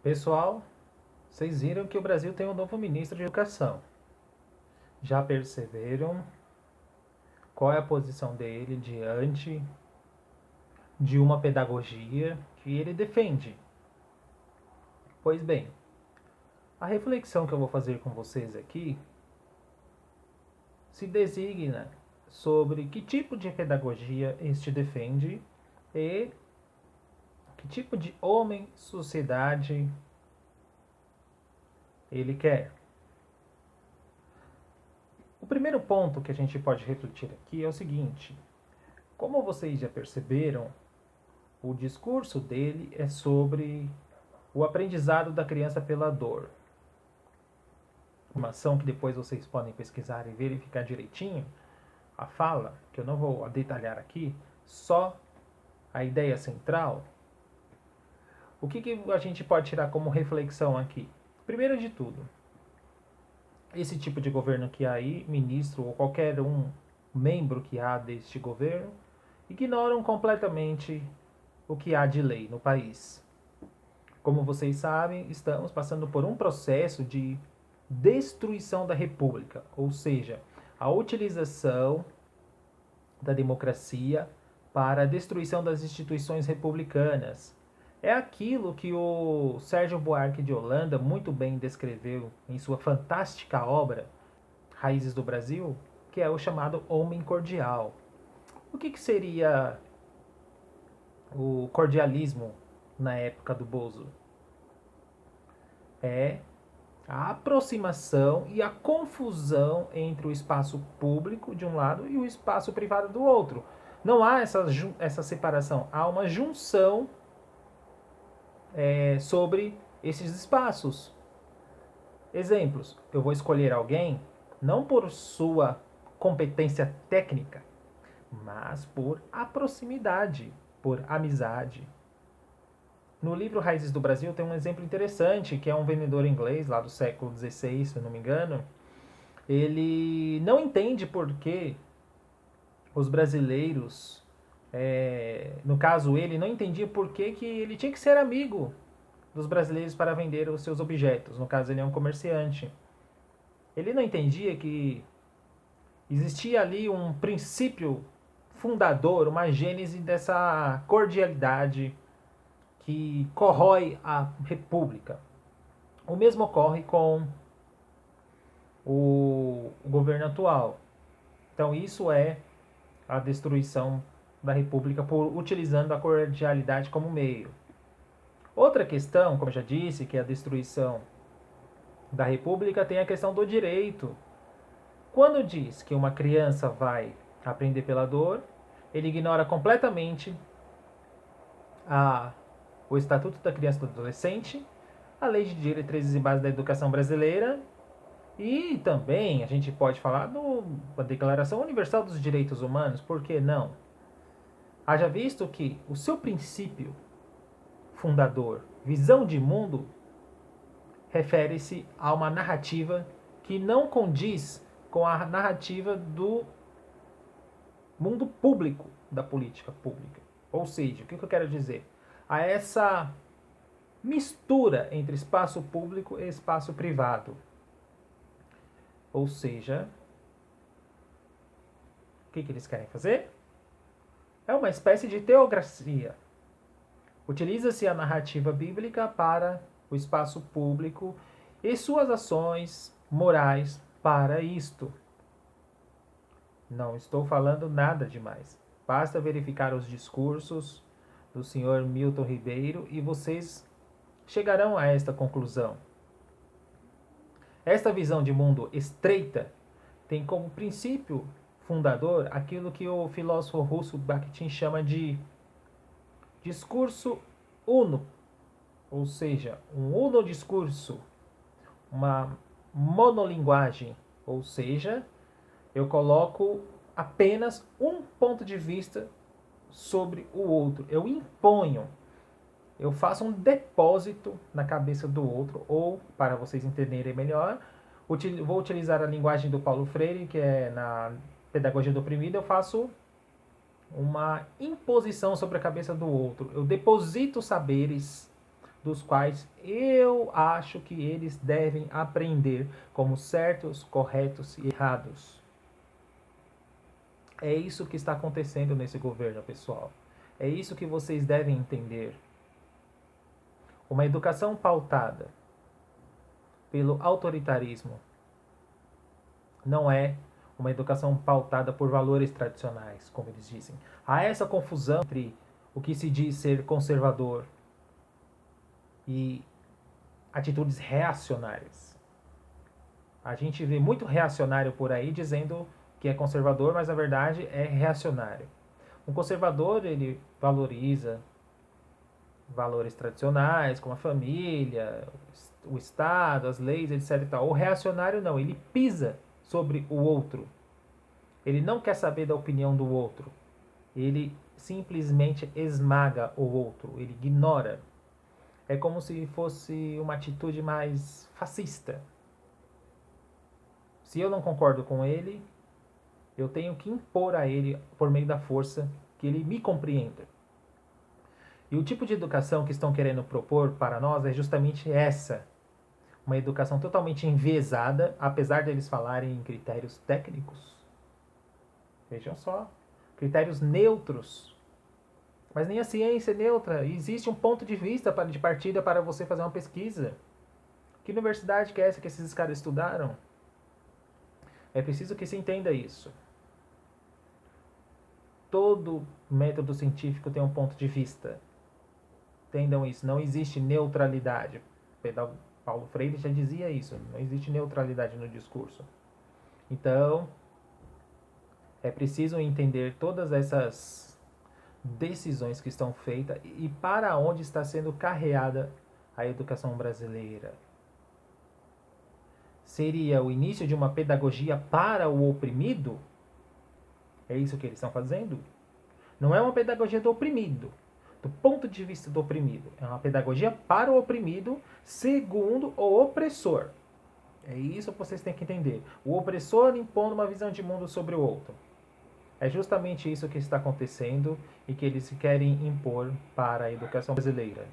Pessoal, vocês viram que o Brasil tem um novo ministro de Educação. Já perceberam qual é a posição dele diante de uma pedagogia que ele defende? Pois bem, a reflexão que eu vou fazer com vocês aqui se designa sobre que tipo de pedagogia este defende e que tipo de homem, sociedade ele quer. O primeiro ponto que a gente pode refletir aqui é o seguinte: como vocês já perceberam, o discurso dele é sobre o aprendizado da criança pela dor. Uma ação que depois vocês podem pesquisar e verificar direitinho. A fala, que eu não vou detalhar aqui, só a ideia central. O que a gente pode tirar como reflexão aqui? Primeiro de tudo, esse tipo de governo que há aí, ministro ou qualquer membro que há deste governo, ignoram completamente o que há de lei no país. Como vocês sabem, estamos passando por um processo de destruição da República, ou seja, a utilização da democracia para a destruição das instituições republicanas. É aquilo que o Sérgio Buarque de Holanda muito bem descreveu em sua fantástica obra Raízes do Brasil, que é o chamado homem cordial. O que seria o cordialismo na época do Bozo? É a aproximação e a confusão entre o espaço público de um lado e o espaço privado do outro. Não há essa separação, há uma junção sobre esses espaços. Exemplos: eu vou escolher alguém não por sua competência técnica, mas por a proximidade, por amizade. No livro Raízes do Brasil tem um exemplo interessante, que é um vendedor inglês lá do século XVI, se eu não me engano. Ele não entende por que os brasileiros, no caso ele não entendia por que ele tinha que ser amigo dos brasileiros para vender os seus objetos. No caso ele é um comerciante. Ele não entendia que existia ali um princípio fundador, uma gênese dessa cordialidade que corrói a república. O mesmo ocorre com o governo atual. Então isso é a destruição da república por utilizando a cordialidade como meio. Outra questão, como eu já disse, que é a destruição da república, tem a questão do direito. Quando diz que uma criança vai aprender pela dor, ele ignora completamente o Estatuto da Criança e do Adolescente, a Lei de Diretrizes e Bases da Educação Brasileira e também a gente pode falar da Declaração Universal dos Direitos Humanos, por que não? Haja visto que o seu princípio fundador, visão de mundo, refere-se a uma narrativa que não condiz com a narrativa do mundo público da política pública. Ou seja, o que eu quero dizer? A essa mistura entre espaço público e espaço privado. Ou seja, o que eles querem fazer? É uma espécie de teocracia. Utiliza-se a narrativa bíblica para o espaço público e suas ações morais para isto. Não estou falando nada demais. Basta verificar os discursos do senhor Milton Ribeiro e vocês chegarão a esta conclusão. Esta visão de mundo estreita tem como princípio fundador aquilo que o filósofo russo Bakhtin chama de discurso uno, ou seja, um unodiscurso, uma monolinguagem, ou seja, eu coloco apenas um ponto de vista sobre o outro, eu imponho, eu faço um depósito na cabeça do outro, ou, para vocês entenderem melhor, vou utilizar a linguagem do Paulo Freire, que é na Pedagogia do Oprimido, eu faço uma imposição sobre a cabeça do outro. Eu deposito saberes dos quais eu acho que eles devem aprender como certos, corretos e errados. É isso que está acontecendo nesse governo, pessoal. É isso que vocês devem entender. Uma educação pautada pelo autoritarismo não é uma educação pautada por valores tradicionais, como eles dizem. Há essa confusão entre o que se diz ser conservador e atitudes reacionárias. A gente vê muito reacionário por aí dizendo que é conservador, mas na verdade é reacionário. Um conservador, ele valoriza valores tradicionais, como a família, o Estado, as leis, etc. E tal. O reacionário não, ele pisa sobre o outro. Ele não quer saber da opinião do outro. Ele simplesmente esmaga o outro, ele ignora. É como se fosse uma atitude mais fascista. Se eu não concordo com ele, eu tenho que impor a ele, por meio da força, que ele me compreenda. E o tipo de educação que estão querendo propor para nós é justamente essa. Uma educação totalmente enviesada, apesar deles falarem em critérios técnicos. Vejam só, critérios neutros. Mas nem a ciência é neutra. Existe um ponto de vista de partida para você fazer uma pesquisa. Que universidade que é essa que esses caras estudaram? É preciso que se entenda isso. Todo método científico tem um ponto de vista. Entendam isso. Não existe neutralidade. Paulo Freire já dizia isso. Não existe neutralidade no discurso. Então, é preciso entender todas essas decisões que estão feitas e para onde está sendo carreada a educação brasileira. Seria o início de uma pedagogia para o oprimido? É isso que eles estão fazendo? Não é uma pedagogia do oprimido, do ponto de vista do oprimido. É uma pedagogia para o oprimido, segundo o opressor. É isso que vocês têm que entender. O opressor impondo uma visão de mundo sobre o outro. É justamente isso que está acontecendo e que eles querem impor para a educação brasileira.